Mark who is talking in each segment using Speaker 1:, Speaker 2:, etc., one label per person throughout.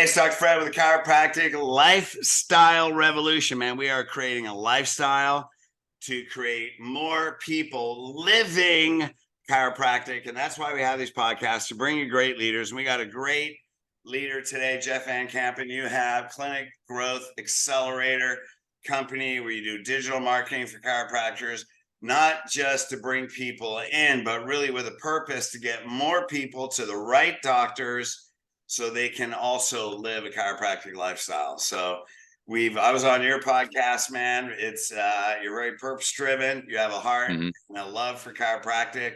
Speaker 1: Hey, it's Dr. Fred with the Chiropractic Lifestyle Revolution, man. We are creating a lifestyle to create more people living chiropractic. And that's why we have these podcasts to bring you great leaders. And we got a great leader today, Jeff Van Kampen. You have Clinic Growth Accelerator company where you do digital marketing for chiropractors, not just to bring people in, but really with a purpose to get more people to the right doctors so they can also live a chiropractic lifestyle. So I was on your podcast, man. It's you're very purpose driven. You have a heart and a love for chiropractic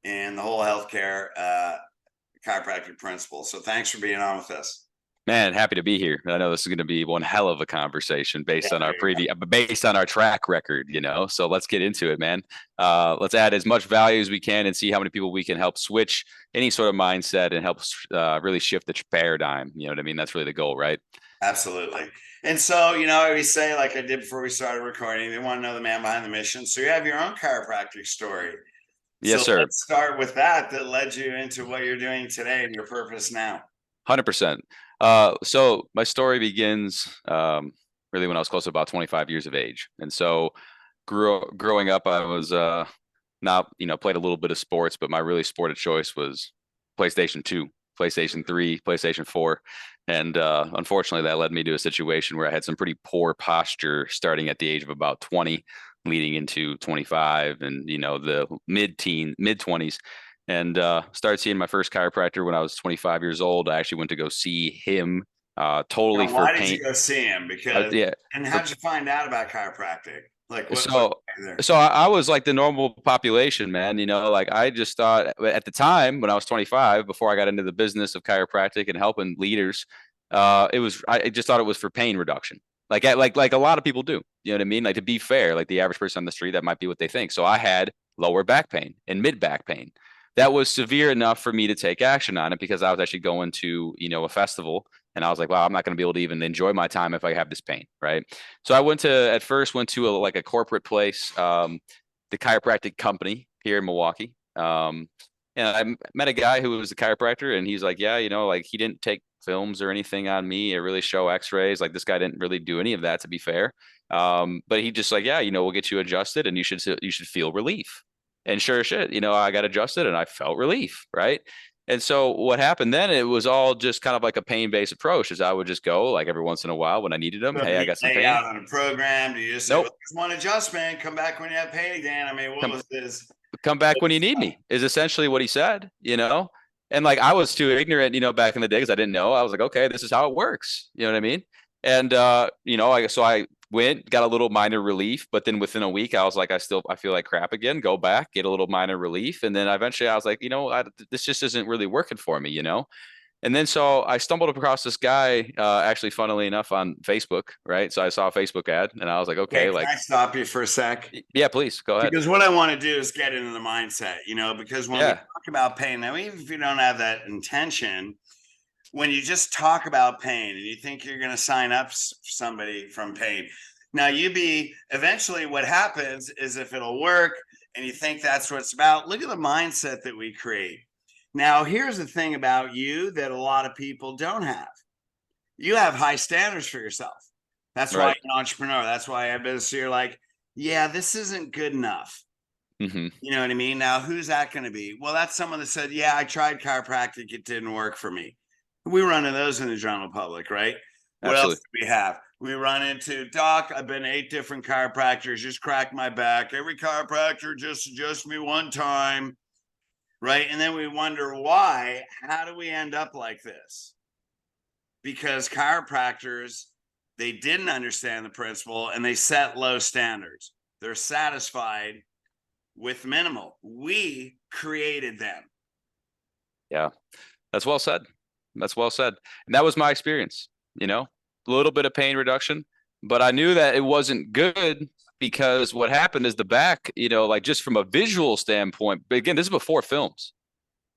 Speaker 1: and the whole healthcare chiropractic principle. So thanks for being on with us.
Speaker 2: Man, happy to be here. I know this is going to be one hell of a conversation based on our track record, So let's get into it, man. Let's add as much value as we can and see how many people we can help switch any sort of mindset and help really shift the paradigm. You know what I mean? That's really the goal, right?
Speaker 1: Absolutely. And so, we say, like I did before we started recording, they want to know the man behind the mission. So you have your own chiropractic story.
Speaker 2: Yes, sir.
Speaker 1: Let's start with that led you into what you're doing today and your purpose now.
Speaker 2: 100%. So my story begins really when I was close to about 25 years of age. And so growing up, I was played a little bit of sports, but my really sport of choice was PlayStation 2, PlayStation 3, PlayStation 4. And unfortunately, that led me to a situation where I had some pretty poor posture starting at the age of about 20, leading into 25 and, the mid-20s. And started seeing my first chiropractor when I was 25 years old. I actually went to go see him totally for pain.
Speaker 1: Why did you go see him? Because and how'd you find out about chiropractic?
Speaker 2: So I was like the normal population, man. I just thought at the time when I was 25, before I got into the business of chiropractic and helping leaders, I just thought it was for pain reduction. Like a lot of people do. You know what I mean? Like, to be fair, like the average person on the street, that might be what they think. So I had lower back pain and mid back pain. That was severe enough for me to take action on it because I was actually going to, a festival, and I was like, wow, I'm not going to be able to even enjoy my time if I have this pain. Right. So I at first went to a corporate place, the chiropractic company here in Milwaukee. And I met a guy who was a chiropractor, and he's like, yeah, he didn't take films or anything on me or really show x-rays. Like, this guy didn't really do any of that, to be fair. But he just like, yeah, we'll get you adjusted and you should feel relief. And sure as shit, I got adjusted and I felt relief, right? And so what happened then, it was all just kind of like a pain-based approach, as I would just go like every once in a while when I needed them. Hey, I got some pain.
Speaker 1: Out on a program. Do you just say, well, there's one adjustment, come back when you have pain again? I mean, what was this?
Speaker 2: Come back when you need me is essentially what he said, And like, I was too ignorant, back in the day, because I didn't know. I was like, okay, this is how it works. You know what I mean? And, so I went, got a little minor relief, but then within a week, I was like, I feel like crap again, go back, get a little minor relief. And then eventually I was like, this just isn't really working for me, And then so I stumbled across this guy, actually, funnily enough, on Facebook, right? So I saw a Facebook ad and I was like, okay,
Speaker 1: can I stop you for a sec?
Speaker 2: Yeah, please go ahead.
Speaker 1: Because what I want to do is get into the mindset, because when we talk about pain, now, even if you don't have that intention, when you just talk about pain and you think you're going to sign up somebody from pain, now eventually what happens is, if it'll work and you think that's what it's about, look at the mindset that we create. Now, here's the thing about you that a lot of people don't have. You have high standards for yourself. That's why you're an entrepreneur. That's why you're like, yeah, this isn't good enough.
Speaker 2: Mm-hmm.
Speaker 1: You know what I mean? Now, who's that going to be? Well, that's someone that said, yeah, I tried chiropractic. It didn't work for me. We run into those in the general public, right? What else do we have? We run into, doc, I've been 8 different chiropractors, just cracked my back. Every chiropractor just adjusted me one time, right? And then we wonder why. How do we end up like this? Because chiropractors, they didn't understand the principle and they set low standards. They're satisfied with minimal. We created them.
Speaker 2: Yeah, that's well said. That's well said. And that was my experience, a little bit of pain reduction, but I knew that it wasn't good, because what happened is the back, like, just from a visual standpoint, but again, this is before films,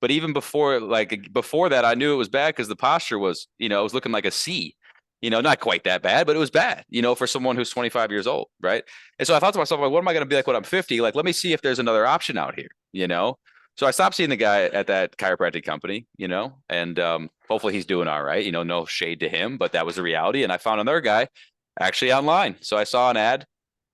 Speaker 2: but even before that, I knew it was bad because the posture was, it was looking like a C, not quite that bad, but it was bad, for someone who's 25 years old. Right. And so I thought to myself, like, what am I going to be like when I'm 50? Like, let me see if there's another option out here, So I stopped seeing the guy at that chiropractic company, you know, and hopefully he's doing all right. You know, no shade to him, but that was the reality. And I found another guy actually online. So I saw an ad.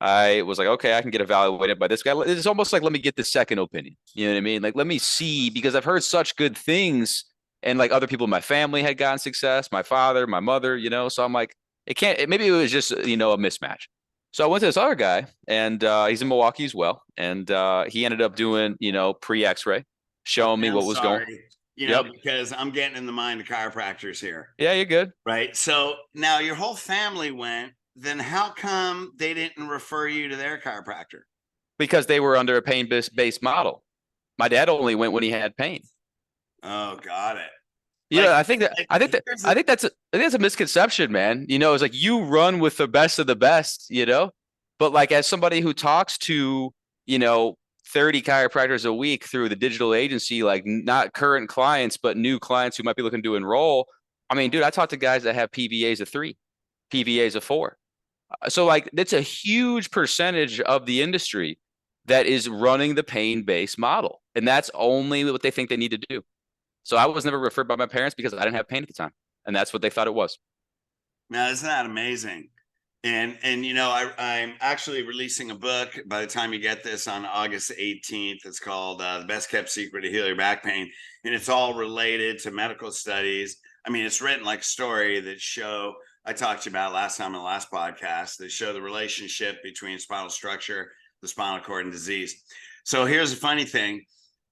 Speaker 2: I was like, okay, I can get evaluated by this guy. It's almost like, let me get the second opinion. You know what I mean? Like, let me see, because I've heard such good things, and like other people in my family had gotten success, my father, my mother, you know. So I'm like, maybe it was just, you know, a mismatch. So I went to this other guy, and he's in Milwaukee as well. And he ended up doing, you know, pre-X-ray, showing
Speaker 1: Okay,
Speaker 2: me
Speaker 1: I'm
Speaker 2: what was going.
Speaker 1: sorry. You know,
Speaker 2: Yep.
Speaker 1: because I'm getting in the mind of chiropractors here.
Speaker 2: Yeah, you're good.
Speaker 1: Right. So now your whole family went, then how come they didn't refer you to their chiropractor?
Speaker 2: Because they were under a pain-based model. My dad only went when he had pain.
Speaker 1: Oh, got it.
Speaker 2: You
Speaker 1: Like,
Speaker 2: know, I think that's a misconception, man. You know, it's like you run with the best of the best, you know, but like as somebody who talks to, you know, 30 chiropractors a week through the digital agency, like not current clients, but new clients who might be looking to enroll. I mean, dude, I talk to guys that have PVAs of 3, PVAs of 4. So like that's a huge percentage of the industry that is running the pain-based model. And that's only what they think they need to do. So I was never referred by my parents because I didn't have pain at the time. And that's what they thought it was.
Speaker 1: now, isn't that amazing? And you know, I'm actually releasing a book by the time you get this on August 18th. It's called The Best Kept Secret to Heal Your Back Pain. And it's all related to medical studies. I mean, it's written like a story that show, I talked to you about last time in the last podcast, that show the relationship between spinal structure, the spinal cord, and disease. So here's the funny thing.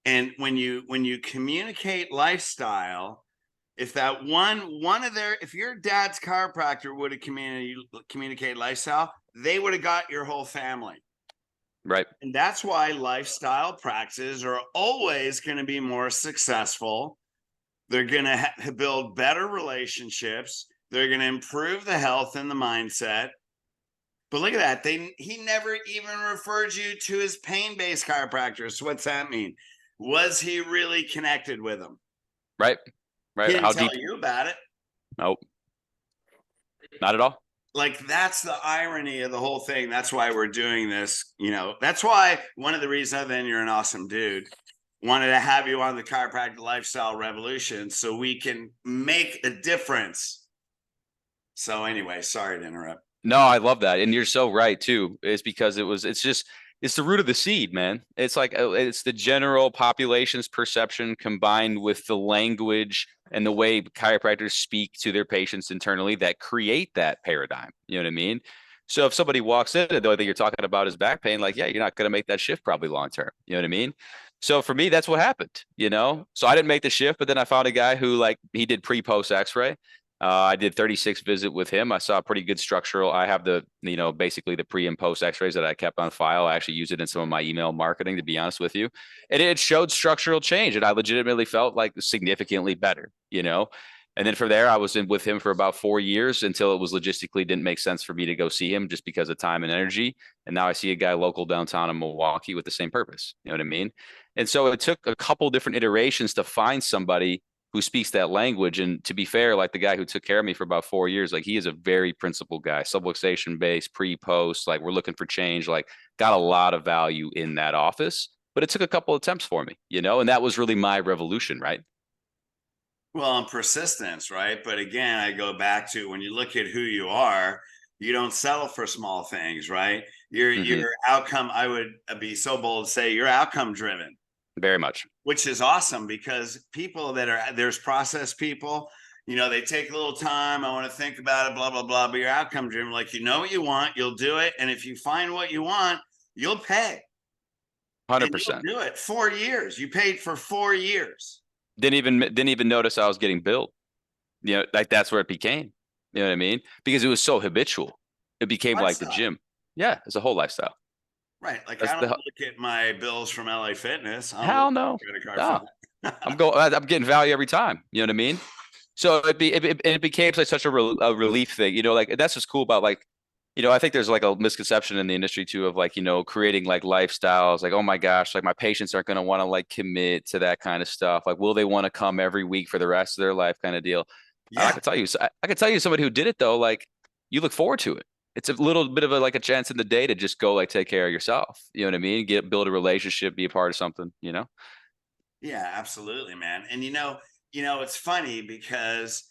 Speaker 1: And when you communicate lifestyle, if that one of their, if your dad's chiropractor would have communicated lifestyle, they would have got your whole family.
Speaker 2: Right.
Speaker 1: And that's why lifestyle practices are always going to be more successful. They're going to build better relationships. They're going to improve the health and the mindset. But look at that. He never even referred you to his pain-based chiropractor. So what's that mean? Was he really connected with him?
Speaker 2: Right.
Speaker 1: He
Speaker 2: Right.
Speaker 1: didn't
Speaker 2: How
Speaker 1: tell
Speaker 2: deep?
Speaker 1: you about it.
Speaker 2: Nope. Not at all.
Speaker 1: Like, that's the irony of the whole thing. That's why we're doing this. You know, that's why one of the reasons, other than you're an awesome dude, wanted to have you on the Chiropractic Lifestyle Revolution so we can make a difference. So anyway, sorry to interrupt.
Speaker 2: No, I love that. And you're so right too. It's because it's the root of the seed, man. It's like, it's the general population's perception combined with the language and the way chiropractors speak to their patients internally that create that paradigm. You know what I mean? So if somebody walks in and the only thing you're talking about is back pain, like, yeah, you're not going to make that shift probably long term. You know what I mean? So for me, that's what happened, you know? So I didn't make the shift, but then I found a guy who, like, he did pre-post x-ray. I did 36 visit with him. I saw pretty good structural. I have the, you know, basically the pre and post x-rays that I kept on file. I actually use it in some of my email marketing, to be honest with you. And it showed structural change, and I legitimately felt like significantly better, you know? And then from there, I was in with him for about 4 years until it was logistically didn't make sense for me to go see him just because of time and energy. And now I see a guy local downtown in Milwaukee with the same purpose. You know what I mean? And so it took a couple different iterations to find somebody who speaks that language. And to be fair, like the guy who took care of me for about 4 years, like he is a very principled guy, subluxation based, pre-post, like we're looking for change, like got a lot of value in that office. But it took a couple attempts for me, you know, and that was really my revolution, right?
Speaker 1: Well, and persistence, right? But again, I go back to, when you look at who you are, you don't settle for small things, right? Your outcome, I would be so bold to say, you're outcome driven.
Speaker 2: Very much.
Speaker 1: Which is awesome, because people that are, there's process people, you know, they take a little time. I want to think about it, blah, blah, blah. But you're outcome driven. Like, you know what you want, you'll do it. And if you find what you want, you'll pay.
Speaker 2: 100%.
Speaker 1: You'll do it. 4 years. You paid for 4 years.
Speaker 2: Didn't even notice I was getting billed. You know, like that's where it became. You know what I mean? Because it was so habitual. It became like the gym. Yeah, it's a whole lifestyle.
Speaker 1: Right. Like, I don't look at my bills from LA Fitness.
Speaker 2: Hell no. No. I'm getting value every time. You know what I mean? So it became like such a relief thing. You know, like that's what's cool about, like, you know, I think there's like a misconception in the industry too of, like, you know, creating like lifestyles, like, oh my gosh, like my patients aren't going to want to like commit to that kind of stuff. Like, will they want to come every week for the rest of their life kind of deal?
Speaker 1: Yeah.
Speaker 2: I can tell you somebody who did it though, like you look forward to it. It's a little bit of like a chance in the day to just go like take care of yourself. You know what I mean? Build a relationship, be a part of something, you know?
Speaker 1: Yeah, absolutely, man. And it's funny because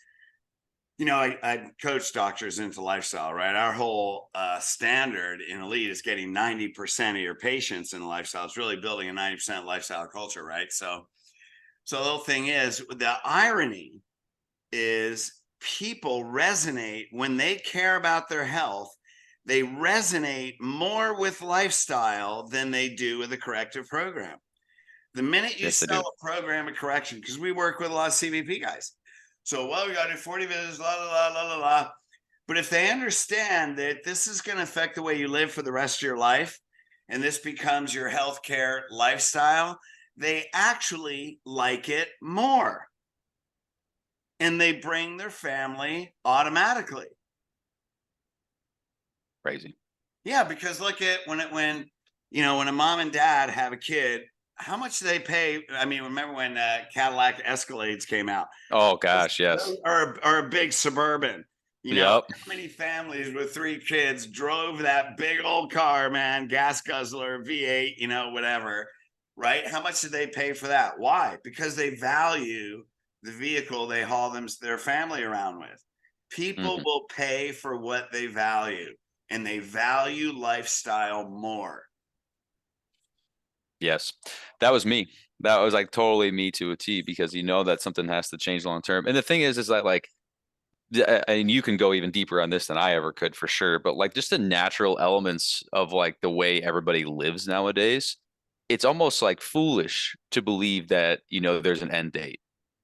Speaker 1: I coach doctors into lifestyle, right? Our whole standard in Elite is getting 90% of your patients in a lifestyle. It's really building a 90% lifestyle culture, right? So the whole thing is, the irony is people resonate when they care about their health. They resonate more with lifestyle than they do with a corrective program. The minute you
Speaker 2: Yes, they
Speaker 1: sell
Speaker 2: do.
Speaker 1: a program of correction, because we work with a lot of CVP guys. So, well, we got to do 40 visits, la, la, la, la, la, la. But if they understand that this is going to affect the way you live for the rest of your life, and this becomes your healthcare lifestyle, they actually like it more. And they bring their family automatically.
Speaker 2: Crazy.
Speaker 1: Yeah, because look at when a mom and dad have a kid, how much do they pay? I mean, remember when Cadillac Escalades came out?
Speaker 2: Oh gosh, yes.
Speaker 1: Or a big Suburban.
Speaker 2: Yep.
Speaker 1: How many families with 3 kids drove that big old car, man, gas guzzler, V8, whatever, right? How much did they pay for that? Why? Because they value the vehicle they haul their family around with. People will pay for what they value, and they value lifestyle more.
Speaker 2: Yes, that was me. That was like totally me to a T, because that something has to change long term. And the thing is that like, and you can go even deeper on this than I ever could for sure, but like just the natural elements of like the way everybody lives nowadays, it's almost like foolish to believe that, there's an end date.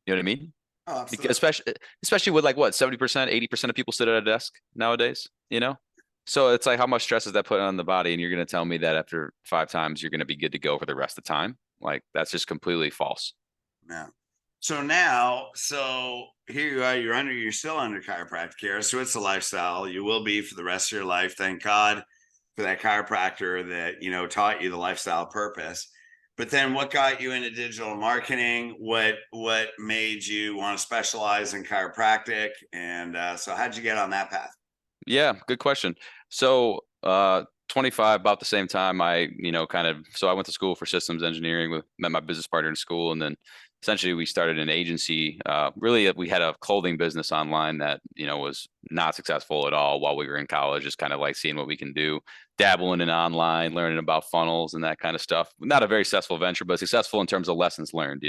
Speaker 2: You know what I mean?
Speaker 1: Oh,
Speaker 2: Because
Speaker 1: absolutely.
Speaker 2: especially with like what, 70%, 80% of people sit at a desk nowadays, you know? So it's like, how much stress is that putting on the body? And you're going to tell me that after 5 times, you're going to be good to go for the rest of the time. Like that's just completely false.
Speaker 1: Yeah. So here you are, you're still under chiropractic care. So it's a lifestyle. You will be for the rest of your life. Thank God for that chiropractor that, taught you the lifestyle purpose. But then what got you into digital marketing? What made you want to specialize in chiropractic? And so how'd you get on that path?
Speaker 2: Yeah, good question. So, 25, about the same time so I went to school for systems engineering, met my business partner in school. And then essentially we started an agency. Really, we had a clothing business online that, was not successful at all while we were in college, just kind of like seeing what we can do, dabbling in online, learning about funnels and that kind of stuff. Not a very successful venture, but successful in terms of lessons learned.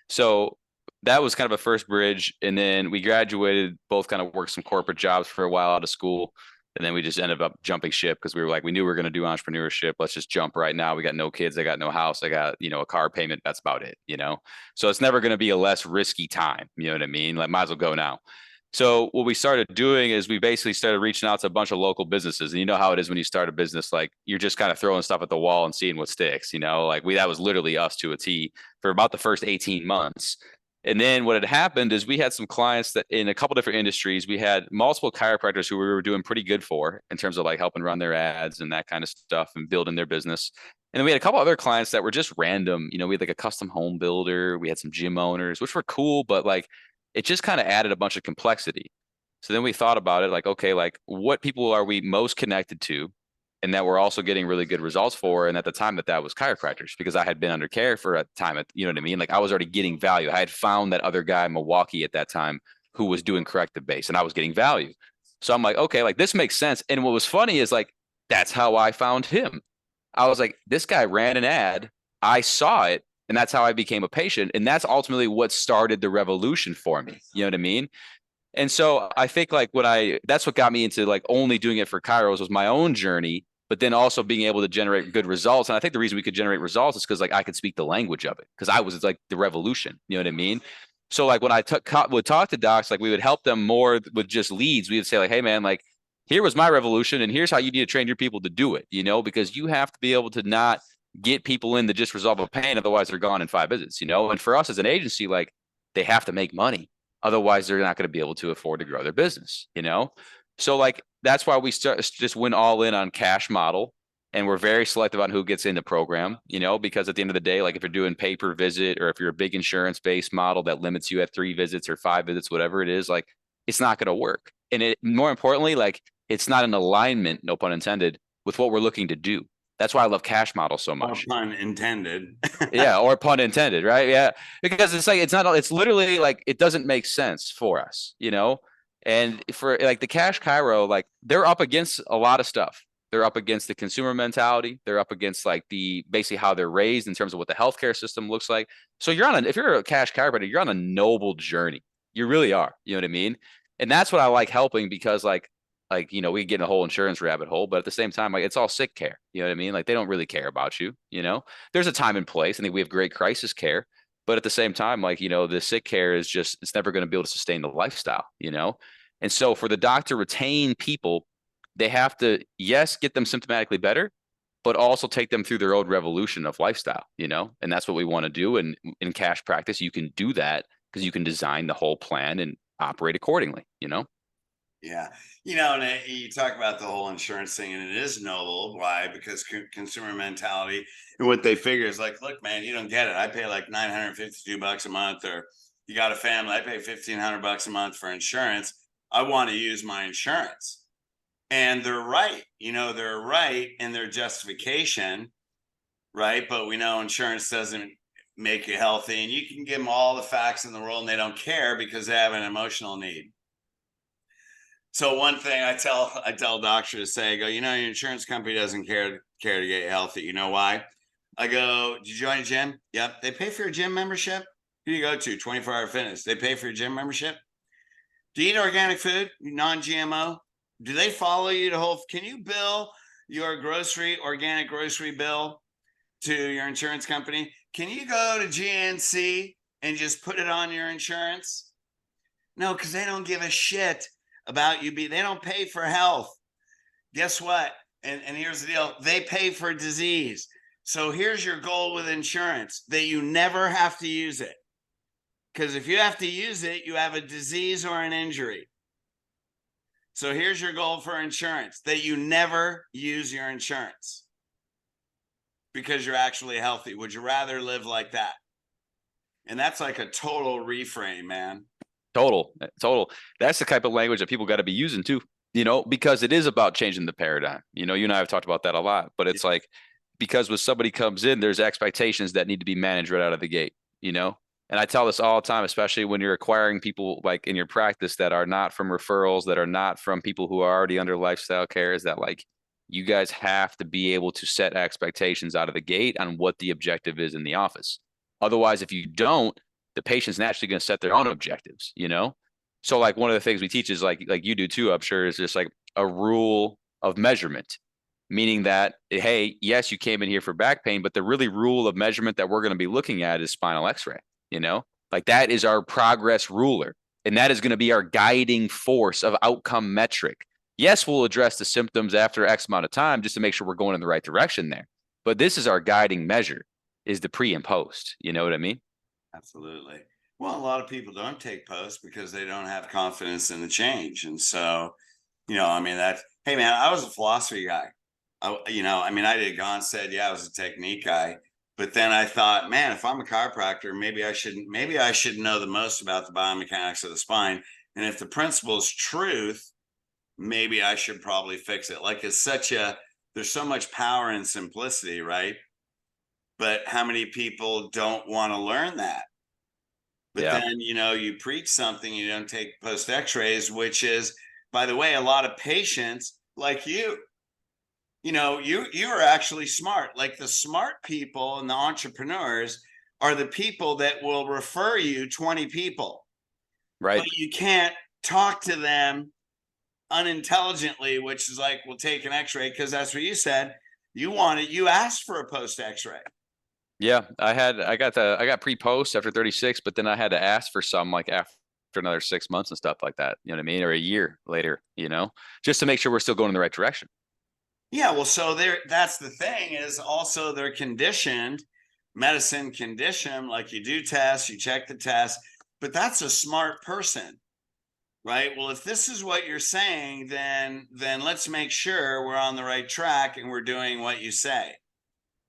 Speaker 2: So that was kind of a first bridge. And then we graduated, both kind of worked some corporate jobs for a while out of school. And then we just ended up jumping ship because we were like, we knew we were going to do entrepreneurship. Let's just jump right now. We got no kids. I got no house. I got, a car payment. That's about it. So it's never going to be a less risky time. You know what I mean? Like, might as well go now. So what we started doing is we basically started reaching out to a bunch of local businesses. And you know how it is when you start a business, like you're just kind of throwing stuff at the wall and seeing what sticks, like that was literally us to a T for about the first 18 months. And then what had happened is we had some clients that in a couple different industries, we had multiple chiropractors who we were doing pretty good for in terms of like helping run their ads and that kind of stuff and building their business. And then we had a couple other clients that were just random. We had like a custom home builder. We had some gym owners, which were cool, but like it just kind of added a bunch of complexity. So then we thought about it like, okay, like what people are we most connected to and that we're also getting really good results for. And at the time that was chiropractors, because I had been under care for a time you know what I mean? Like I was already getting value. I had found that other guy in Milwaukee at that time who was doing corrective base and I was getting value. So I'm like, okay, like this makes sense. And what was funny is like, that's how I found him. I was like, this guy ran an ad. I saw it. And that's how I became a patient. And that's ultimately what started the revolution for me. You know what I mean? And so I think like that's what got me into like only doing it for chiros was my own journey, but then also being able to generate good results. And I think the reason we could generate results is because like I could speak the language of it because I was like the revolution. You know what I mean? So like when I would talk to docs, like we would help them more with just leads. We would say like, hey man, like here was my revolution and here's how you need to train your people to do it, because you have to be able to not get people in to just resolve a pain. Otherwise they're gone in 5 visits, And for us as an agency, like they have to make money. Otherwise, they're not going to be able to afford to grow their business. So like that's why we just went all in on cash model, and we're very selective on who gets in the program. Because at the end of the day, like if you're doing pay per visit or if you're a big insurance based model that limits you at 3 visits or 5 visits, whatever it is, like it's not going to work. And more importantly, like it's not in alignment, no pun intended, with what we're looking to do. That's why I love cash models so
Speaker 1: Or
Speaker 2: much.
Speaker 1: pun intended.
Speaker 2: Yeah, or pun intended, right? Yeah, because it's like it's literally like it doesn't make sense for us, you know. And for like the cash chiro, like they're up against a lot of stuff. They're up against the consumer mentality. They're up against like the basically how they're raised in terms of what the healthcare system looks like. So if you're a cash chiropractor, you're on a noble journey. You really are. You know what I mean? And that's what I like helping because you know, we get in a whole insurance rabbit hole, but at the same time, like it's all sick care. You know what I mean? Like they don't really care about you, you know? There's a time and place. I think we have great crisis care, but at the same time, like, you know, the sick care is just, it's never going to be able to sustain the lifestyle, you know? And so for the doctor to retain people, they have to, yes, get them symptomatically better, but also take them through their own revolution of lifestyle, you know? And that's what we want to do. And in cash practice, you can do that because you can design the whole plan and operate accordingly, you know?
Speaker 1: Yeah. You know, and you talk about the whole insurance thing, and it is noble. Why? Because consumer mentality and what they figure is like, look, man, you don't get it. I pay like $952 a month, or you got a family, I pay $1,500 a month for insurance. I want to use my insurance. And they're right. You know, they're right in their justification, right? But we know insurance doesn't make you healthy, and you can give them all the facts in the world and they don't care because they have an emotional need. So one thing I tell doctors to say, I go, you know, your insurance company doesn't care to get healthy. You know why? I go, did you join a gym? Yep. They pay for your gym membership. Who do you go to? 24 Hour Fitness. They pay for your gym membership. Do you eat organic food, non-GMO? Do they follow you to whole? Can you bill your organic grocery bill to your insurance company? Can you go to GNC and just put it on your insurance? No, because they don't give a shit about you. They don't pay for health. Guess what? And here's the deal. They pay for disease. So here's your goal with insurance, that you never have to use it. Because if you have to use it, you have a disease or an injury. So here's your goal for insurance, that you never use your insurance because you're actually healthy. Would you rather live like that? And that's like a total reframe, man.
Speaker 2: Total. That's the type of language that people got to be using too, you know, because it is about changing the paradigm. You know, you and I have talked about that a lot, but it's like, because when somebody comes in, there's expectations that need to be managed right out of the gate, you know? And I tell this all the time, especially when you're acquiring people like in your practice that are not from referrals, that are not from people who are already under lifestyle care, is that like, you guys have to be able to set expectations out of the gate on what the objective is in the office. Otherwise, if you don't, the patient's naturally going to set their own objectives, you know? So like one of the things we teach is like you do too, I'm sure, is just like a rule of measurement, meaning that, hey, yes, you came in here for back pain, but the really rule of measurement that we're going to be looking at is spinal x-ray, you know? Like that is our progress ruler. And that is going to be our guiding force of outcome metric. Yes, we'll address the symptoms after X amount of time just to make sure we're going in the right direction there. But this is our guiding measure, is the pre and post. You know what I mean?
Speaker 1: Absolutely. Well, a lot of people don't take posts because they don't have confidence in the change. And so, you know, I mean, hey man, I was a philosophy guy. I did Gonstead. Yeah, I was a technique guy. But then I thought, man, if I'm a chiropractor, maybe I should know the most about the biomechanics of the spine. And if the principle is truth, maybe I should probably fix it. Like there's so much power in simplicity, right? But how many people don't want to learn that? But
Speaker 2: Yeah.
Speaker 1: then, you know, you preach something, you don't take post x-rays, which is, by the way, a lot of patients like you know, you are actually smart. Like the smart people and the entrepreneurs are the people that will refer you 20 people.
Speaker 2: Right.
Speaker 1: But you can't talk to them unintelligently, which is like, we'll take an x-ray, because that's what you said. You asked for a post x-ray.
Speaker 2: Yeah, I got pre-post after 36, but then I had to ask for some like after another 6 months and stuff like that. You know what I mean? Or a year later, you know, just to make sure we're still going in the right direction.
Speaker 1: Yeah, well, so that's the thing, is also they're conditioned, medicine conditioned, like you do tests, you check the test, but that's a smart person, right? Well, if this is what you're saying, then let's make sure we're on the right track and we're doing what you say.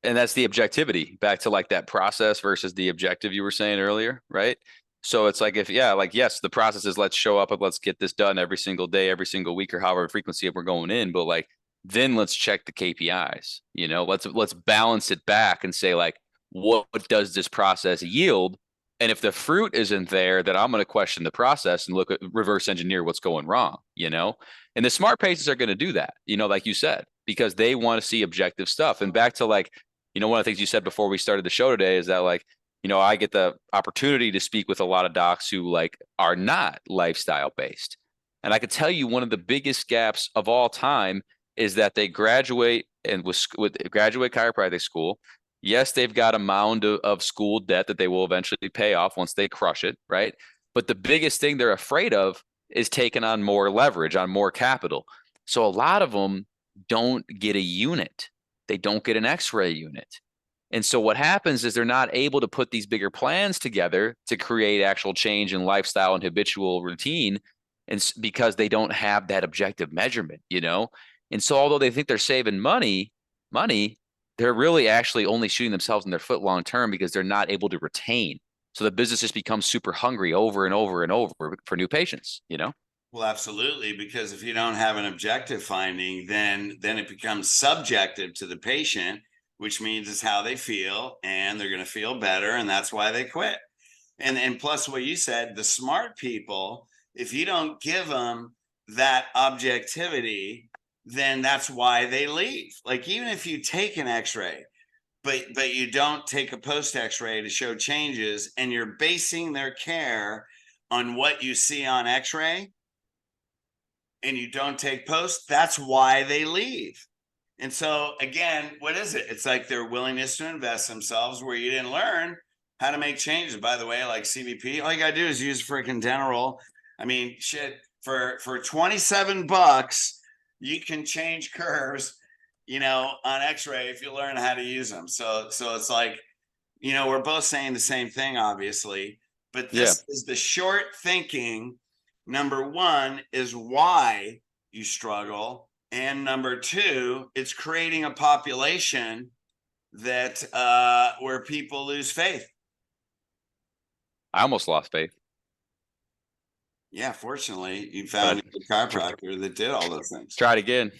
Speaker 2: And that's the objectivity, back to like that process versus the objective you were saying earlier, right? So it's like, yes, the process is let's show up and let's get this done every single day, every single week, or however frequency we're going in. But like then let's check the KPIs. Let's balance it back and say, like, what does this process yield? And if the fruit isn't there, then I'm going to question the process and look at reverse engineer what's going wrong, and the smart patients are going to do that, like you said, because they want to see objective stuff. And back to, like, one of the things you said before we started the show today is that, like, I get the opportunity to speak with a lot of docs who, like, are not lifestyle based. And I could tell you one of the biggest gaps of all time is that they graduate and with graduate chiropractic school. Yes, they've got a mound of school debt that they will eventually pay off once they crush it, right? But the biggest thing they're afraid of is taking on more leverage, on more capital. So a lot of them don't get a unit. They don't get an X-ray unit. And so what happens is they're not able to put these bigger plans together to create actual change in lifestyle and habitual routine, and because they don't have that objective measurement, And so although they think they're saving money, they're really actually only shooting themselves in their foot long term, because they're not able to retain. So the business just becomes super hungry over and over and over for new patients,
Speaker 1: Well, absolutely, because if you don't have an objective finding, then it becomes subjective to the patient, which means it's how they feel, and they're going to feel better, and that's why they quit. And plus, what you said, the smart people, if you don't give them that objectivity, then that's why they leave. Like, even if you take an X-ray, but you don't take a post X-ray to show changes, and you're basing their care on what you see on X-ray, and you don't take post, that's why they leave. And so again, what is it? It's like their willingness to invest themselves, where you didn't learn how to make changes. By the way, like CBP, all you gotta do is use freaking dental roll. I mean, shit, for $27, you can change curves, on X-ray if you learn how to use them. So it's like, we're both saying the same thing, obviously, but this is the short thinking. Number one is why you struggle. And number two, it's creating a population that where people lose faith.
Speaker 2: I almost lost faith.
Speaker 1: Yeah, fortunately, you found a chiropractor that did all those things.
Speaker 2: Try it again,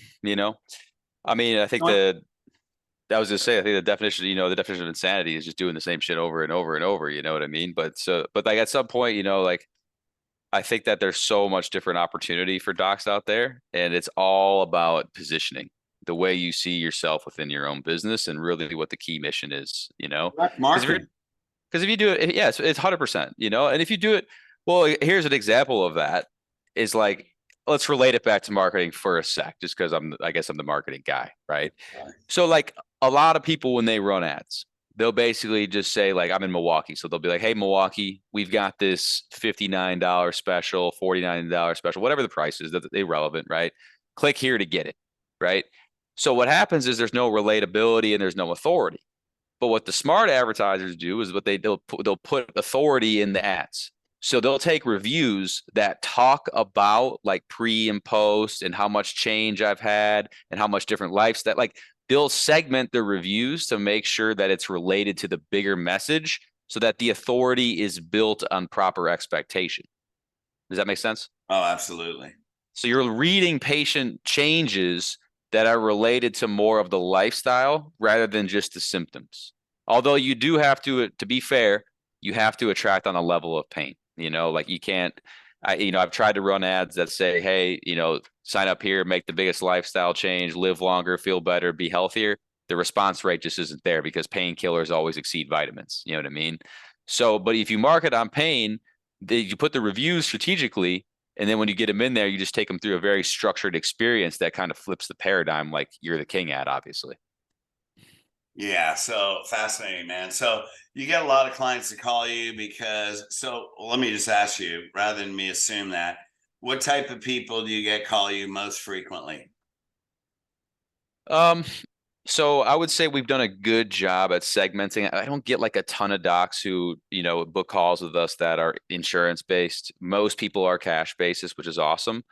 Speaker 2: I mean, I think I was just saying, I think the definition of insanity is just doing the same shit over and over and over. You know what I mean? But like at some point, like, I think that there's so much different opportunity for docs out there, and it's all about positioning, the way you see yourself within your own business, and really what the key mission is,
Speaker 1: Marketing.
Speaker 2: Because if you do it, yes, it's 100%, and if you do it, well, here's an example of that is, like, let's relate it back to marketing for a sec, just because I guess I'm the marketing guy, right? So, like, a lot of people, when they run ads, they'll basically just say, like, I'm in Milwaukee. So they'll be like, hey, Milwaukee, we've got this $59 special, $49 special, whatever the price is, that's irrelevant, right? Click here to get it, right? So what happens is there's no relatability and there's no authority. But what the smart advertisers do is they'll put authority in the ads. So they'll take reviews that talk about, like, pre and post and how much change I've had and how much different lifestyle, like, they'll segment the reviews to make sure that it's related to the bigger message, so that the authority is built on proper expectation. Does that make sense?
Speaker 1: Oh, absolutely.
Speaker 2: So you're reading patient changes that are related to more of the lifestyle rather than just the symptoms. Although you do have to be fair, you have to attract on a level of pain. Like, you can't, I've tried to run ads that say, hey, sign up here, make the biggest lifestyle change, live longer, feel better, be healthier. The response rate just isn't there, because painkillers always exceed vitamins. You know what I mean? So, but if you market on pain, you put the reviews strategically, and then when you get them in there, you just take them through a very structured experience that kind of flips the paradigm, like you're the king at, obviously.
Speaker 1: Yeah, so fascinating, man. So you get a lot of clients to call you because, let me just ask you, rather than me assume that, what type of people do you get call you most frequently?
Speaker 2: So I would say we've done a good job at segmenting. I don't get, like, a ton of docs who, book calls with us that are insurance based. Most people are cash basis, which is awesome.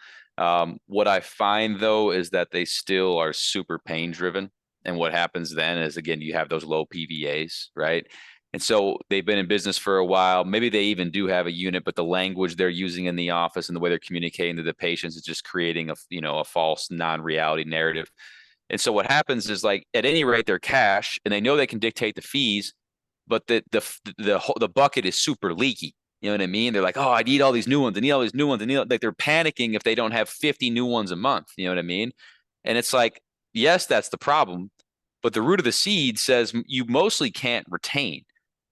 Speaker 2: What I find, though, is that they still are super pain driven. And what happens then is, again, you have those low PVAs, right? And so they've been in business for a while. Maybe they even do have a unit, but the language they're using in the office and the way they're communicating to the patients is just creating a false non-reality narrative. And so what happens is like, at any rate, they're cash and they know they can dictate the fees, but the bucket is super leaky. You know what I mean? They're like, oh, I need all these new ones. I need all these new ones. Like they're panicking if they don't have 50 new ones a month. You know what I mean? And it's like, yes, that's the problem. But the root of the seed says you mostly can't retain,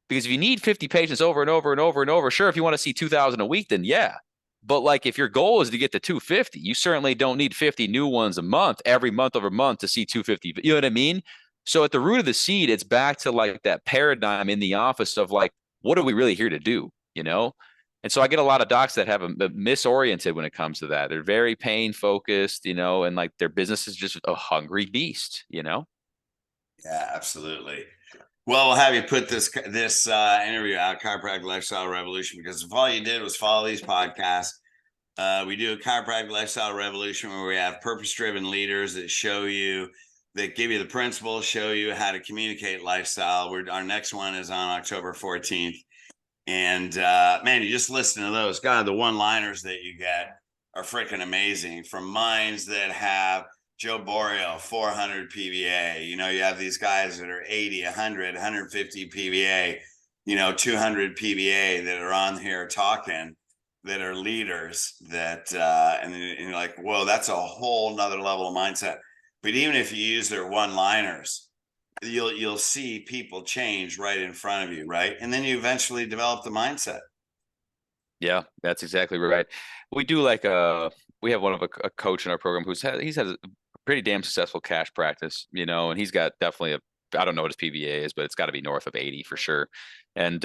Speaker 2: because if you need 50 patients over and over and over and over, sure, if you want to see 2,000 a week, then yeah. But like if your goal is to get to 250, you certainly don't need 50 new ones a month, every month over month to see 250. You know what I mean? So at the root of the seed, it's back to like that paradigm in the office of like, what are we really here to do? You know? And so I get a lot of docs that have a misoriented when it comes to that. They're very pain focused, you know, and like their business is just a hungry beast, you know?
Speaker 1: Yeah, absolutely. Well, we'll have you put this interview out, Chiropractic Lifestyle Revolution, because if all you did was follow these podcasts, we do a Chiropractic Lifestyle Revolution where we have purpose-driven leaders that give you the principles, show you how to communicate lifestyle. Our next one is on October 14th. And man, you just listen to those. God, the one-liners that you get are freaking amazing. From minds that have Joe Borio, 400 PVA. You know, you have these guys that are 80, 100, 150 PVA, you know, 200 PVA that are on here talking, that are leaders that, and you're like, whoa, that's a whole nother level of mindset. But even if you use their one-liners, you'll see people change right in front of you, right? And then you eventually develop the mindset.
Speaker 2: Yeah, that's exactly right. We do like we have a coach in our program he's had a pretty damn successful cash practice, you know, and he's got definitely I don't know what his PVA is, but it's got to be north of 80 for sure. And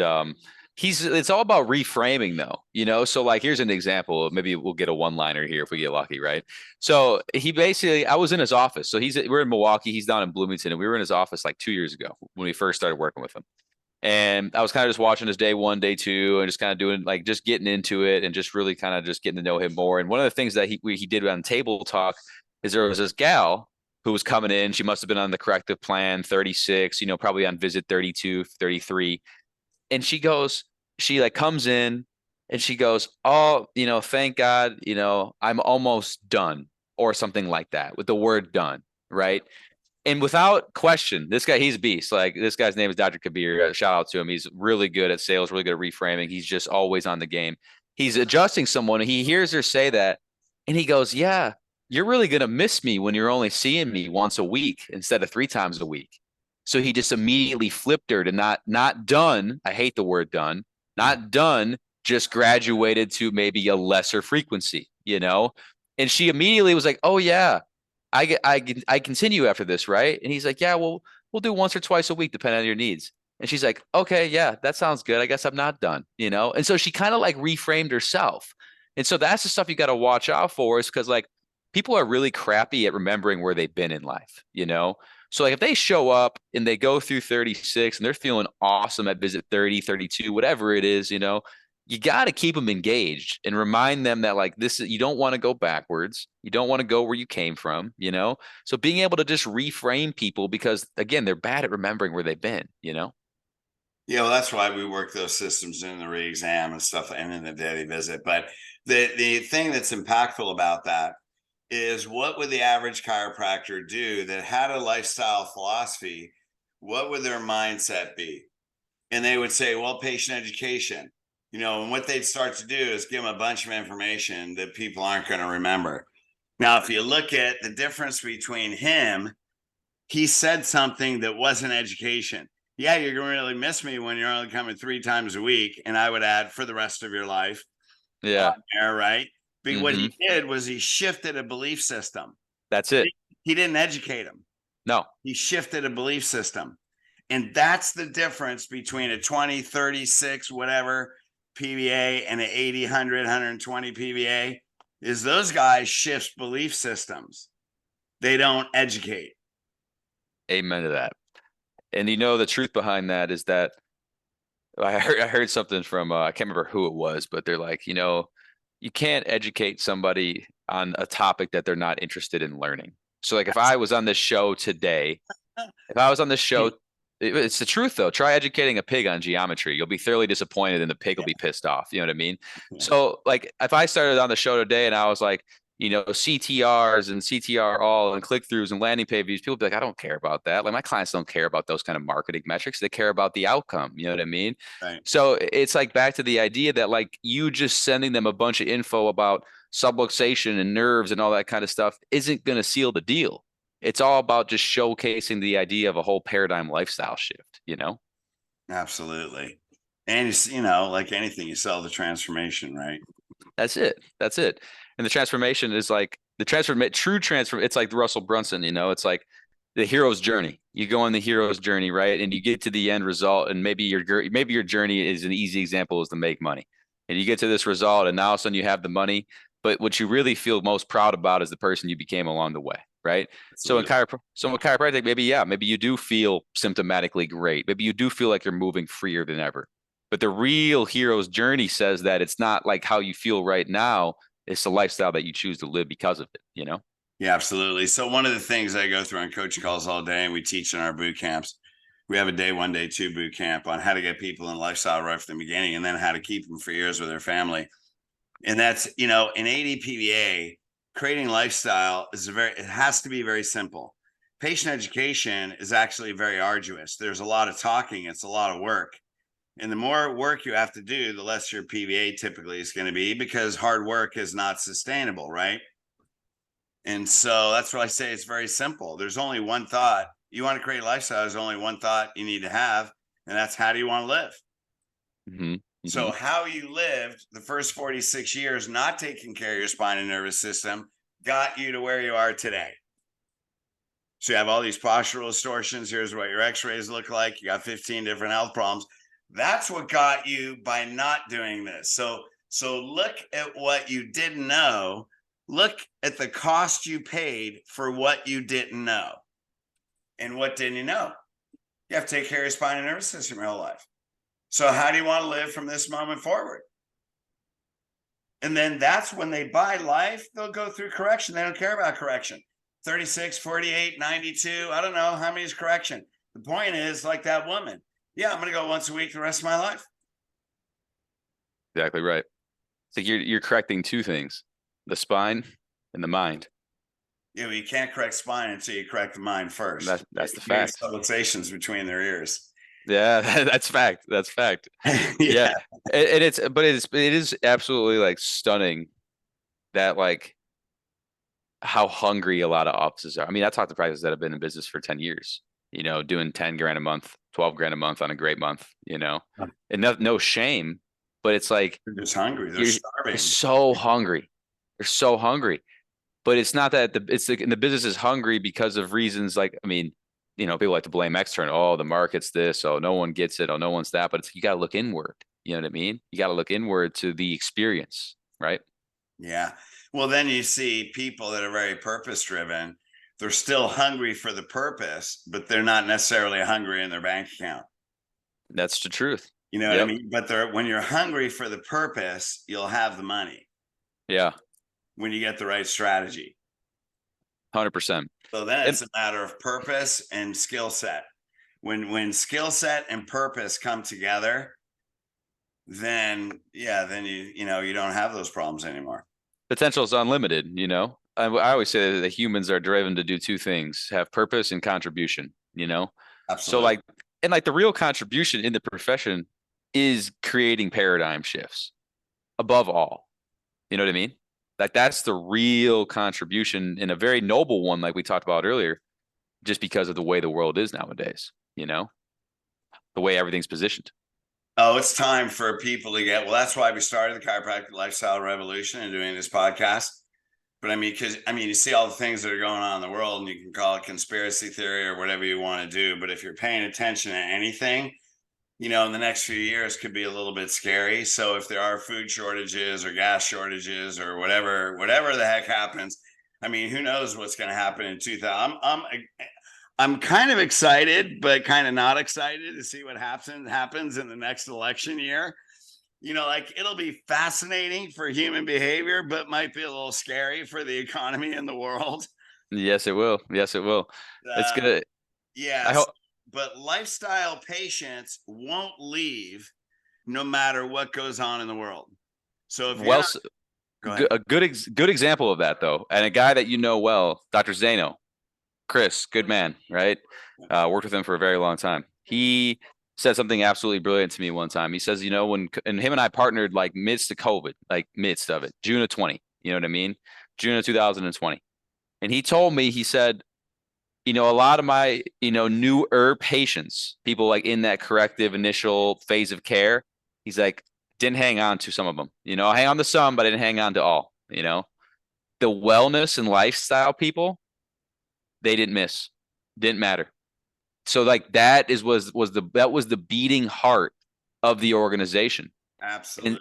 Speaker 2: it's all about reframing though, you know? So like, here's an example. Maybe we'll get a one-liner here if we get lucky, right? So I was in his office. So we're in Milwaukee, he's down in Bloomington, and we were in his office like 2 years ago when we first started working with him. And I was kind of just watching his day one, day two, and just kind of doing like just getting into it and just really kind of just getting to know him more. And one of the things that he did on table talk is there was this gal who was coming in. She must have been on the corrective plan 36, you know, probably on visit 32, 33. And she like comes in and she goes, oh, you know, thank God, you know, I'm almost done, or something like that, with the word done. Right. And without question, this guy, he's a beast. Like, this guy's name is Dr. Kabir. Shout out to him. He's really good at sales, really good at reframing. He's just always on the game. He's adjusting someone, and he hears her say that, and he goes, yeah, you're really going to miss me when you're only seeing me once a week instead of 3 times a week. So he just immediately flipped her to not done. I hate the word done. Not done, just graduated to maybe a lesser frequency, you know? And she immediately was like, oh yeah, I continue after this, right? And he's like, yeah, well, we'll do once or twice a week, depending on your needs. And she's like, okay, yeah, that sounds good. I guess I'm not done, you know? And so she kind of like reframed herself. And so that's the stuff you got to watch out for, is because like people are really crappy at remembering where they've been in life, you know? So like if they show up and they go through 36 and they're feeling awesome at visit 30, 32, whatever it is, you know, you got to keep them engaged and remind them that like you don't want to go backwards. You don't want to go where you came from, you know? So being able to just reframe people, because again, they're bad at remembering where they've been, you know?
Speaker 1: Yeah, well, that's why we work those systems in the re-exam and stuff, and in the daily visit. But the thing that's impactful about that is, what would the average chiropractor do that had a lifestyle philosophy? What would their mindset be? And they would say, well, patient education, you know, and what they'd start to do is give them a bunch of information that people aren't going to remember. Now, if you look at the difference between him, he said something that wasn't education. Yeah, you're going to really miss me when you're only coming 3 times a week. And I would add, for the rest of your life.
Speaker 2: Yeah.
Speaker 1: Right. But what he did was he shifted a belief system.
Speaker 2: That's it.
Speaker 1: He didn't educate him.
Speaker 2: No.
Speaker 1: He shifted a belief system. And that's the difference between a 20, 36, whatever PVA and an 80, 100, 120 PVA, is those guys shift belief systems. They don't educate.
Speaker 2: Amen to that. And you know, the truth behind that is that I heard something from I can't remember who it was, but they're like, you know, you can't educate somebody on a topic that they're not interested in learning. So like if I was on this show today, it's the truth though. Try educating a pig on geometry. You'll be thoroughly disappointed and the pig will be pissed off. You know what I mean? So like if I started on the show today and I was like, CTRs and CTR all and click-throughs and landing pages, people be like, I don't care about that. Like my clients don't care about those kind of marketing metrics. They care about the outcome. You know what I mean?
Speaker 1: Right.
Speaker 2: So it's like back to the idea that like you just sending them a bunch of info about subluxation and nerves and all that kind of stuff isn't going to seal the deal. It's all about just showcasing the idea of a whole paradigm lifestyle shift,
Speaker 1: Absolutely. And like anything, you sell the transformation, right?
Speaker 2: That's it. That's it. And the transformation is like true transform. It's like Russell Brunson, it's like the hero's journey. You go on the hero's journey, right? And you get to the end result. And maybe your journey is an easy example is to make money. And you get to this result and now all of a sudden you have the money. But what you really feel most proud about is the person you became along the way, right?
Speaker 1: Absolutely.
Speaker 2: So in chiropractic, maybe you do feel symptomatically great. Maybe you do feel like you're moving freer than ever. But the real hero's journey says that it's not like how you feel right now. It's the lifestyle that you choose to live because of it,
Speaker 1: Yeah, absolutely. So one of the things I go through on coaching calls all day, and we teach in our boot camps, we have a day one, day two boot camp on how to get people in lifestyle right from the beginning, and then how to keep them for years with their family. And that's, in ADPBA, creating lifestyle it has to be very simple. Patient education is actually very arduous. There's a lot of talking. It's a lot of work. And the more work you have to do, the less your PVA typically is going to be, because hard work is not sustainable, right? And so that's what I say. It's very simple. There's only one thought. You want to create a lifestyle, there's only one thought you need to have, and that's how do you want to live?
Speaker 2: Mm-hmm.
Speaker 1: So how you lived the first 46 years, not taking care of your spine and nervous system, got you to where you are today. So you have all these postural distortions. Here's what your x-rays look like. You got 15 different health problems. That's what got you by not doing this. So look at what you didn't know. Look at the cost you paid for what you didn't know. And what didn't you know? You have to take care of your spine and nervous system your whole life. So how do you want to live from this moment forward? And then that's when they buy life, they'll go through correction. They don't care about correction. 36, 48, 92. I don't know how many is correction. The point is, like that woman. Yeah, I'm going to go once a week the rest of my life.
Speaker 2: Exactly right. It's like you're correcting two things, the spine and the mind.
Speaker 1: Yeah, you can't correct spine until you correct the mind first.
Speaker 2: That's the fact.
Speaker 1: Subluxations between their ears.
Speaker 2: Yeah, that's fact. That's fact. Yeah. And it is absolutely like stunning that like how hungry a lot of offices are. I mean, I talked to practices that have been in business for 10 years, doing 10 grand a month, 12 grand a month on a great month, and no shame, but it's like
Speaker 1: they're just hungry. They're starving.
Speaker 2: They're so hungry. They're so hungry. But it's not that the business is hungry because of reasons like, I mean, people like to blame external. Oh, the market's this. Oh, no one gets it. Oh, no one's that. But you got to look inward. You know what I mean? You got to look inward to the experience, right?
Speaker 1: Yeah. Well, then you see people that are very purpose driven. They're still hungry for the purpose, but they're not necessarily hungry in their bank account.
Speaker 2: That's the truth.
Speaker 1: You know what I mean? But when you're hungry for the purpose, you'll have the money.
Speaker 2: Yeah.
Speaker 1: When you get the right strategy.
Speaker 2: 100%.
Speaker 1: So then it's a matter of purpose and skill set. When skill set and purpose come together, then you don't have those problems anymore.
Speaker 2: Potential is unlimited. I always say that humans are driven to do two things: have purpose and contribution.
Speaker 1: Absolutely.
Speaker 2: So the real contribution in the profession is creating paradigm shifts above all. You know what I mean? Like that's the real contribution, in a very noble one, like we talked about earlier, just because of the way the world is nowadays, the way everything's positioned.
Speaker 1: Oh, it's time for people to that's why we started the Chiropractic Lifestyle Revolution and doing this podcast. But you see all the things that are going on in the world, and you can call it conspiracy theory or whatever you want to do. But if you're paying attention to anything, in the next few years could be a little bit scary. So if there are food shortages or gas shortages or whatever the heck happens, who knows what's going to happen in 2000. I'm kind of excited, but kind of not excited to see what happens in the next election year. It'll be fascinating for human behavior, but might be a little scary for the economy and the world.
Speaker 2: Yes, it will. Yes, it will. It's good.
Speaker 1: Yeah. But lifestyle patients won't leave no matter what goes on in the world. So if Go ahead.
Speaker 2: A good example of that though, and a guy that you know well, Dr. Zano, Chris, good man, right? Worked with him for a very long time. He said something absolutely brilliant to me one time. He says, you know, when and him and I partnered like midst of COVID, like midst of it, June of 20. You know what I mean? June of 2020. And he told me, he said, you know, a lot of my, you know, newer patients, people like in that corrective initial phase of care, he's like, didn't hang on to some of them. You know, I hang on to some, but I didn't hang on to all. You know, the wellness and lifestyle people, they didn't miss, didn't matter. So like that was the beating heart of the organization.
Speaker 1: Absolutely.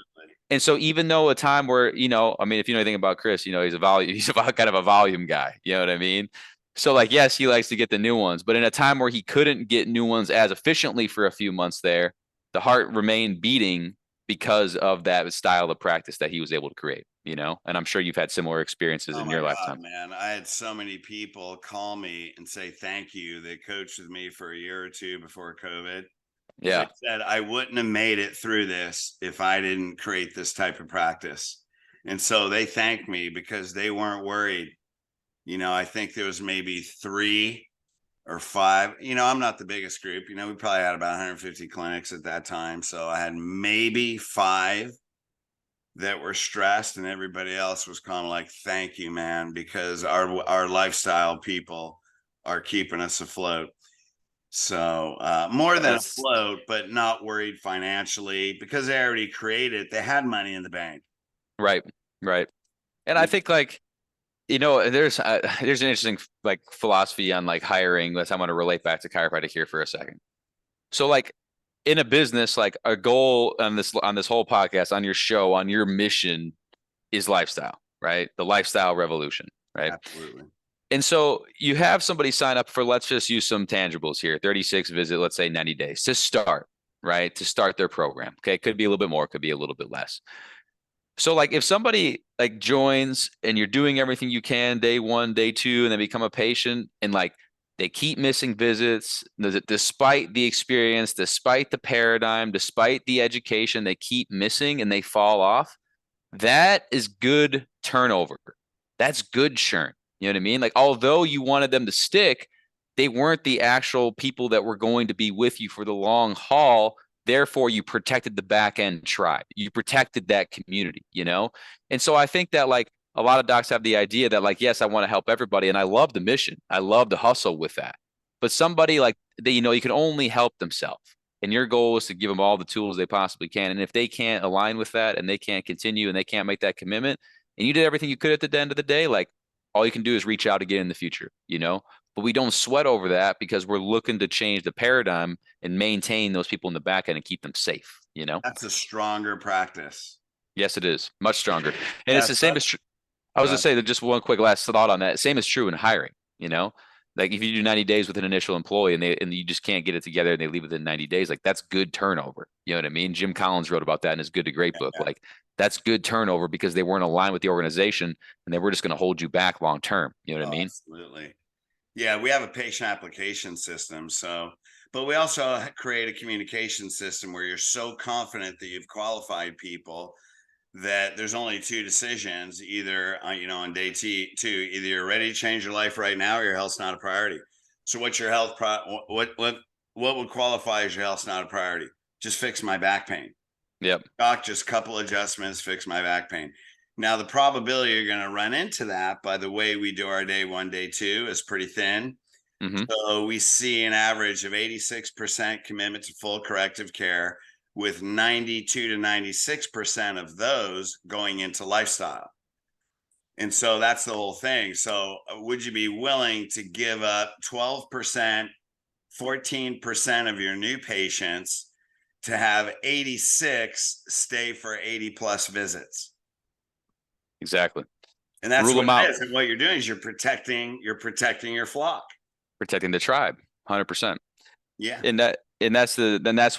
Speaker 2: And so even though a time where, you know, I mean, if you know anything about Chris, you know, he's kind of a volume guy. You know what I mean? So like, yes, he likes to get the new ones, but in a time where he couldn't get new ones as efficiently for a few months there, the heart remained beating because of that style of practice that he was able to create, you know? And I'm sure you've had similar experiences
Speaker 1: Oh
Speaker 2: in
Speaker 1: my
Speaker 2: your
Speaker 1: God,
Speaker 2: lifetime.
Speaker 1: man. I had so many people call me and say thank you. They coached with me for a year or two before COVID. They
Speaker 2: Yeah.
Speaker 1: said I wouldn't have made it through this if I didn't create this type of practice. And so they thanked me because they weren't worried. You know, I think there was maybe 3 or 5. You know, I'm not the biggest group. You know, we probably had about 150 clinics at that time. So I had maybe 5 that were stressed, and everybody else was kind of like, thank you, man, because our lifestyle people are keeping us afloat. So more than
Speaker 2: That's
Speaker 1: afloat, but not worried financially because they already created, they had money in the bank.
Speaker 2: right. Right. And I think like, you know, there's an interesting like philosophy on like hiring that I'm going to relate back to chiropractic here for a second. So like in a business, like a goal on this whole podcast, on your show, on your mission is lifestyle, right? The lifestyle revolution, right?
Speaker 1: Absolutely.
Speaker 2: And so you have somebody sign up for, let's just use some tangibles here, 36 visit, let's say 90 days to start, right? To start their program. Okay. Could be a little bit more, could be a little bit less. So like if somebody like joins and you're doing everything you can day 1, day 2, and then become a patient and like they keep missing visits, despite the experience, despite the paradigm, despite the education, they keep missing and they fall off. That is good turnover. That's good churn. You know what I mean? Like, although you wanted them to stick, they weren't the actual people that were going to be with you for the long haul. Therefore, you protected the back end tribe. You protected that community, you know? And so I think that like a lot of docs have the idea that like, yes, I want to help everybody. And I love the mission. I love the hustle with that. But somebody like they, you know, you can only help themselves. And your goal is to give them all the tools they possibly can. And if they can't align with that and they can't continue and they can't make that commitment, and you did everything you could at the end of the day, like all you can do is reach out again in the future, you know? But we don't sweat over that because we're looking to change the paradigm and maintain those people in the back end and keep them safe, you know?
Speaker 1: That's a stronger practice.
Speaker 2: Yes, it is much stronger. And it's
Speaker 1: Yes.
Speaker 2: the same as I was gonna say that just one quick last thought on that. Same is true in hiring, you know? Like if you do 90 days with an initial employee and you just can't get it together and they leave within 90 days, like that's good turnover. You know what I mean? Jim Collins wrote about that in his Good to Great book.
Speaker 1: Yeah.
Speaker 2: Like that's good turnover because they weren't aligned with the organization and they were just going to hold you back long term. You know what I mean?
Speaker 1: Absolutely. Yeah, we have a patient application system. So, but we also create a communication system where you're so confident that you've qualified people that there's only 2 decisions, either you know, on day 2, either you're ready to change your life right now or your health's not a priority. So what's your health what would qualify as your health's not a priority? Just fix my back pain.
Speaker 2: Yep.
Speaker 1: Doc, just a couple adjustments, fix my back pain. Now the probability you're going to run into that by the way we do our day 1, day 2 is pretty thin.
Speaker 2: Mm-hmm.
Speaker 1: So we see an average of 86% commitment to full corrective care, with 92 to 96% of those going into lifestyle. And so that's the whole thing. So would you be willing to give up 12%, 14% of your new patients to have 86 stay for 80 plus visits?
Speaker 2: Exactly.
Speaker 1: And that's
Speaker 2: Rule
Speaker 1: what
Speaker 2: them out.
Speaker 1: it is. And what you're doing is you're protecting your flock.
Speaker 2: Protecting the tribe, 100%.
Speaker 1: Yeah.
Speaker 2: And that's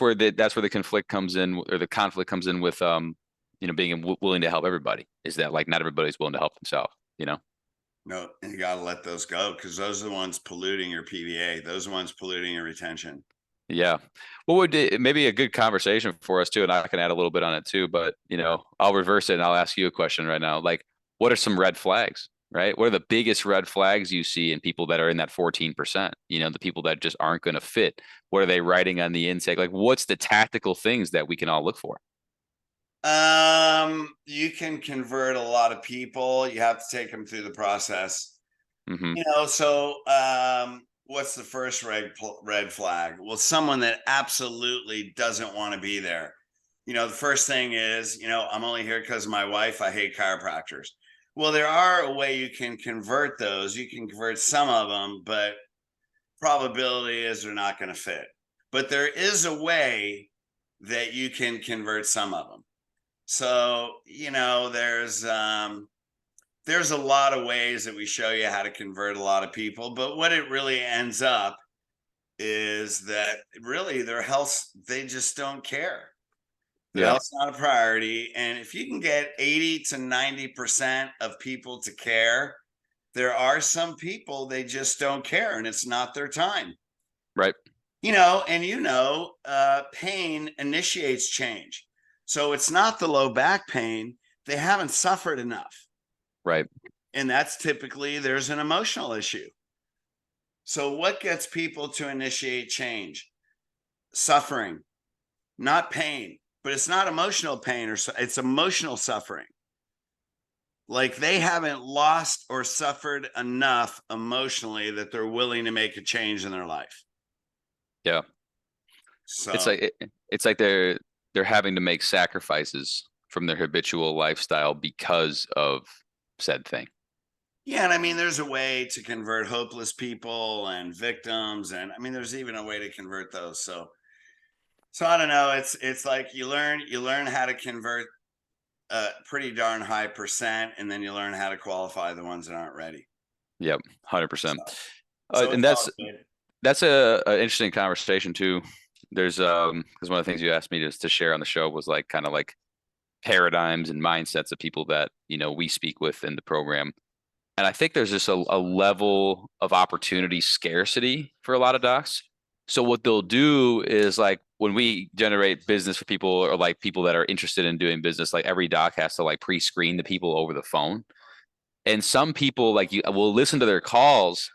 Speaker 2: where the conflict comes in, or the conflict comes in with you know, being willing to help everybody. Is that like not everybody's willing to help themselves, you know?
Speaker 1: No, you got to let those go because those are the ones polluting your PVA. Those are the ones polluting your retention.
Speaker 2: Yeah. What would maybe a good conversation for us too, and I can add a little bit on it too, but I'll reverse it and I'll ask you a question right now. Like, what are some red flags, right? What are the biggest red flags you see in people that are in that 14%? The people that just aren't going to fit. What are they writing on the intake? Like, what's the tactical things that we can all look for?
Speaker 1: You can convert a lot of people. You have to take them through the process.
Speaker 2: Hmm.
Speaker 1: What's the first red flag? Well, someone that absolutely doesn't want to be there. The first thing is, I'm only here because of my wife. I hate chiropractors. Well, there are a way you can convert those. You can convert some of them, but probability is they're not going to fit. But there is a way that you can convert some of them. So, there's a lot of ways that we show you how to convert a lot of people, but what it really ends up is that really their health, they just don't care. Their
Speaker 2: Yeah.
Speaker 1: health's not a priority. And if you can get 80 to 90% of people to care, there are some people they just don't care and it's not their time.
Speaker 2: Right.
Speaker 1: Pain initiates change. So it's not the low back pain. They haven't suffered enough.
Speaker 2: Right.
Speaker 1: And that's typically there's an emotional issue. So what gets people to initiate change? Suffering, not pain, but it's not emotional pain or it's emotional suffering. Like they haven't lost or suffered enough emotionally that they're willing to make a change in their life.
Speaker 2: Yeah.
Speaker 1: So
Speaker 2: it's like they're having to make sacrifices from their habitual lifestyle because of said thing.
Speaker 1: yeah, and I mean, there's a way to convert hopeless people and victims, and I mean, there's even a way to convert those. So I don't know. It's like you learn how to convert a pretty darn high percent, and then you learn how to qualify the ones that aren't ready.
Speaker 2: Yep, 100%.
Speaker 1: So
Speaker 2: And
Speaker 1: it's all good.
Speaker 2: that's a interesting conversation too. There's because one of the things you asked me to share on the show was like kind of like paradigms and mindsets of people that we speak with in the program. And I think there's just a level of opportunity scarcity for a lot of docs. So what they'll do is like when we generate business for people or like people that are interested in doing business, like every doc has to like pre-screen the people over the phone. And some people like you will listen to their calls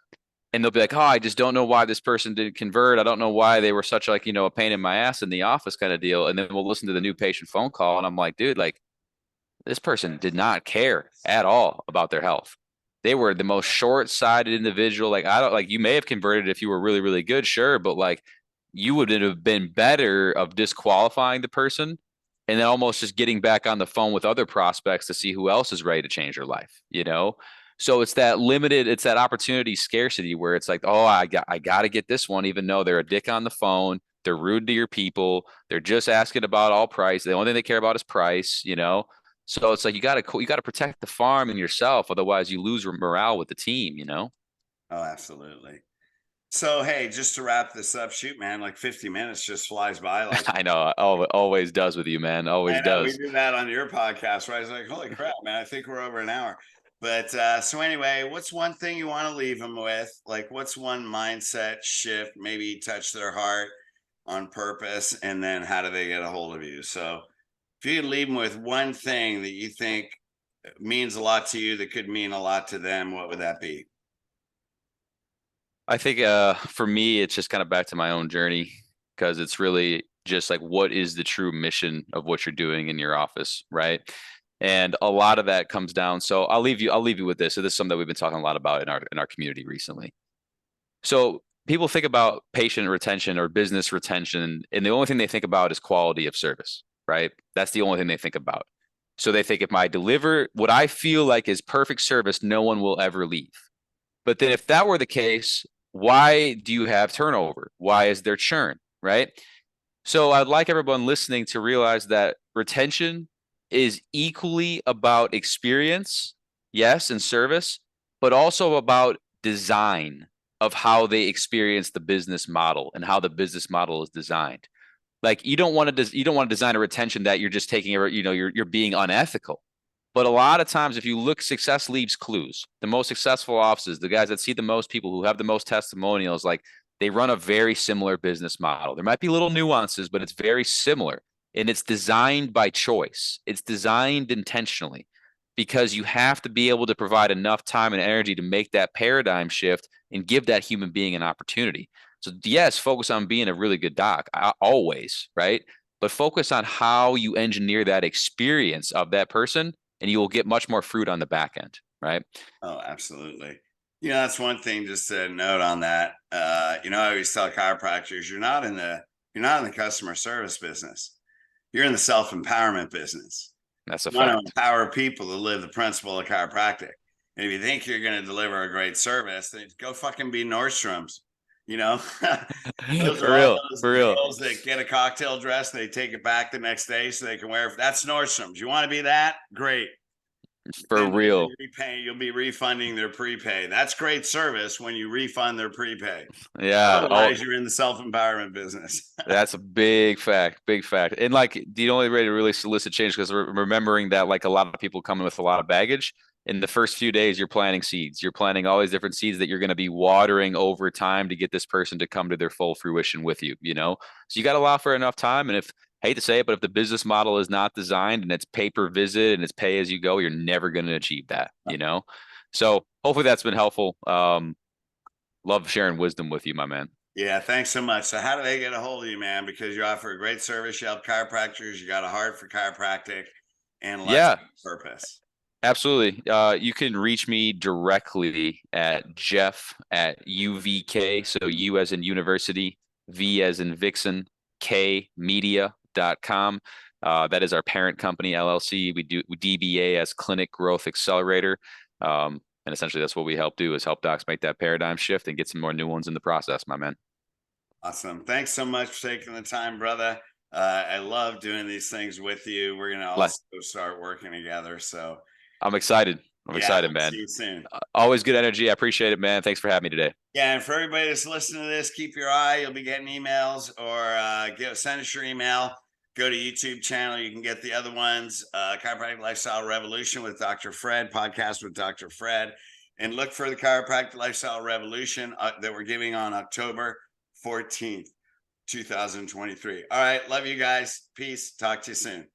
Speaker 2: and they'll be like, oh, I just don't know why this person didn't convert. I don't know why they were such like, a pain in my ass in the office kind of deal. And then we'll listen to the new patient phone call. And I'm like, dude, like this person did not care at all about their health. They were the most short-sighted individual. Like, I don't like you may have converted if you were really, really good, sure, but like you would have been better of disqualifying the person and then almost just getting back on the phone with other prospects to see who else is ready to change their life. So it's that opportunity scarcity where it's like, oh, I got to get this one, even though they're a dick on the phone, they're rude to your people, they're just asking about all price. The only thing they care about is price. So it's like you got to protect the farm and yourself, otherwise you lose morale with the team.
Speaker 1: Oh, absolutely. So hey, just to wrap this up, shoot, man, like 50 minutes just flies by. Like
Speaker 2: I know, always does with you, man. Always
Speaker 1: I know we
Speaker 2: does.
Speaker 1: do that on your podcast, right? It's like, holy crap, man, I think we're over an hour. But so anyway, what's one thing you want to leave them with? Like, what's one mindset shift? Maybe touch their heart on purpose, and then how do they get a hold of you? So, if you could leave them with one thing that you think means a lot to you, that could mean a lot to them, what would that be?
Speaker 2: I think for me, it's just kind of back to my own journey because it's really just like what is the true mission of what you're doing in your office, right? And a lot of that comes down. So I'll leave you with this. So this is something that we've been talking a lot about in our community recently. So people think about patient retention or business retention, and the only thing they think about is quality of service, right? That's the only thing they think about. So they think if I deliver what I feel like is perfect service, no one will ever leave. But then if that were the case, why do you have turnover? Why is there churn, right? So I'd like everyone listening to realize that retention is equally about experience, yes, and service, but also about design of how they experience the business model and how the business model is designed. Like you don't want to design a retention that you're just taking, you're being unethical. But a lot of times, if you look, success leaves clues. The most successful offices, the guys that see the most people, who have the most testimonials, like They run a very similar business model. There might be little nuances, but it's very similar. And it's designed by choice. It's designed intentionally because you have to be able to provide enough time and energy to make that paradigm shift and give that human being an opportunity. So yes, focus on being a really good doc, always, right? But focus on how you engineer that experience of that person, and you will get much more fruit on the back end, right?
Speaker 1: Oh, absolutely. That's one thing, just to note on that. I always tell chiropractors, you're not in the customer service business. You're in the self-empowerment business.
Speaker 2: That's a
Speaker 1: You want
Speaker 2: fact.
Speaker 1: to empower people to live the principle of chiropractic. And if you think you're going to deliver a great service, then go fucking be Nordstrom's. Those
Speaker 2: For
Speaker 1: are all
Speaker 2: real,
Speaker 1: those
Speaker 2: for real.
Speaker 1: girls that get a cocktail dress and they take it back the next day so they can wear it. That's Nordstrom's. You want to be that? Great.
Speaker 2: For real.
Speaker 1: You'll be refunding their prepay. That's great service when you refund their prepay.
Speaker 2: Yeah.
Speaker 1: Otherwise, you're in the self-empowerment business.
Speaker 2: That's a big fact, big fact. And like the only way to really solicit change, because remembering that like a lot of people come in with a lot of baggage. In the first few days, you're planting seeds. You're planting all these different seeds that you're going to be watering over time to get this person to come to their full fruition with you, So you got to allow for enough time. And if, hate to say it, but if the business model is not designed and it's pay per visit and it's pay as you go, you're never going to achieve that, So hopefully that's been helpful. Love sharing wisdom with you, my man.
Speaker 1: Yeah, thanks so much. So how do they get a hold of you, man? Because you offer a great service. You help chiropractors. You got a heart for chiropractic and lots of purpose.
Speaker 2: Absolutely. You can reach me directly at Jeff at UVK. So U as in university, V as in Vixen, K media.com. That is our parent company, LLC. We do DBA as Clinic Growth Accelerator. And essentially that's what we help do, is help docs make that paradigm shift and get some more new ones in the process, my man.
Speaker 1: Awesome. Thanks so much for taking the time, brother. I love doing these things with you. We're going to also start working together. So
Speaker 2: I'm excited. I'm excited, man.
Speaker 1: See you soon.
Speaker 2: Always good energy. I appreciate it, man. Thanks for having me today.
Speaker 1: Yeah, and for everybody that's listening to this, keep your eye. You'll be getting emails, or send us your email. Go to YouTube channel. You can get the other ones. Chiropractic Lifestyle Revolution with Dr. Fred, podcast with Dr. Fred. And look for the Chiropractic Lifestyle Revolution that we're giving on October 14th, 2023. All right. Love you guys. Peace. Talk to you soon.